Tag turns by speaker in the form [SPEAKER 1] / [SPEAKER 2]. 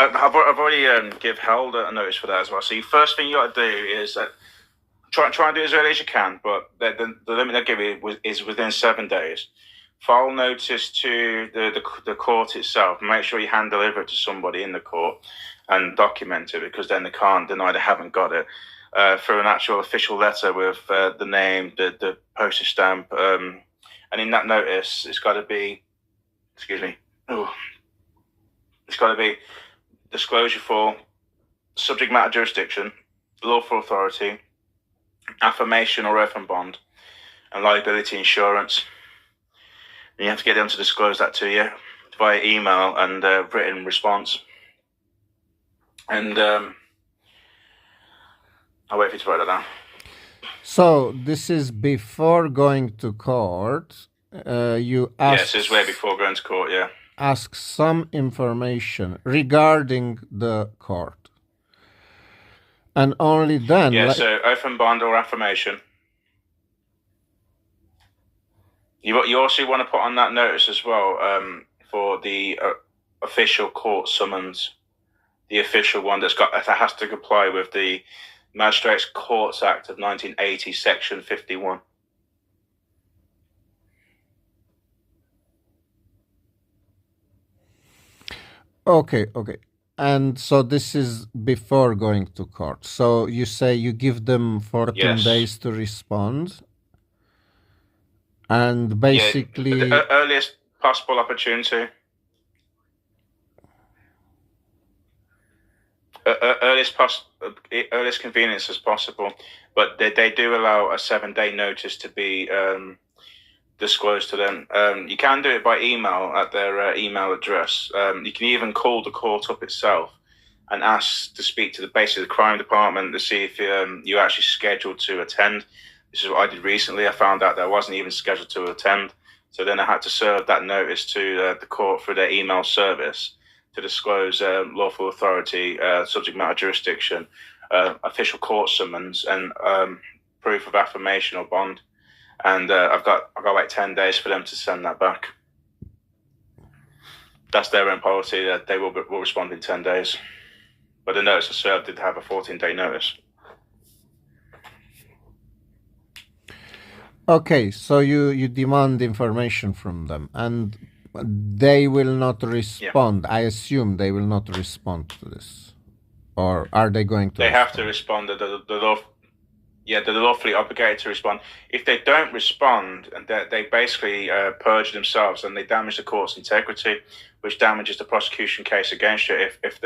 [SPEAKER 1] I've already held a notice for that as well. So the first thing you got to do is try and do it as early as you can, but the limit they give you is within 7 days. File notice to the court itself. Make sure you hand deliver it to somebody in the court and document it, because then they can't deny they haven't got it. Through an actual official letter with the name, the postage stamp, and in that notice, it's got to be, excuse me, it's got to be disclosure for subject matter jurisdiction, lawful authority, affirmation or oath and bond, and liability insurance. And you have to get them to disclose that to you via email and written response. And I'll wait for you to write that down.
[SPEAKER 2] So this is before going to court. You ask.
[SPEAKER 1] Yes, it's way before going to court. Yeah.
[SPEAKER 2] Ask some information regarding the court, and only then.
[SPEAKER 1] Yeah. So oath and bond or affirmation. You also want to put on that notice as well for the official court summons, the official one that has to comply with the Magistrates Courts Act of 1980, Section 51.
[SPEAKER 2] Okay. And so this is before going to court. So you say you give them 14 days to respond. And basically...
[SPEAKER 1] the earliest possible opportunity. Earliest convenience as possible. But they do allow a 7-day notice to be disclosed to them. You can do it by email at their email address. You can even call the court up itself and ask to speak to the crime department to see if you're actually scheduled to attend. This is what I did recently. I found out that I wasn't even scheduled to attend. So then I had to serve that notice to the court through their email service to disclose lawful authority, subject matter jurisdiction, official court summons, and proof of affirmation or bond. And I've got like 10 days for them to send that back. That's their own policy. That they will respond in 10 days. But the notice I served did have a 14-day notice.
[SPEAKER 2] Okay, so you demand information from them, and they will not respond. Yeah. I assume they will not respond to this, or are they going to?
[SPEAKER 1] They have to respond. They're lawfully obligated to respond. If they don't respond, and they basically perjure themselves and they damage the court's integrity, which damages the prosecution case against you if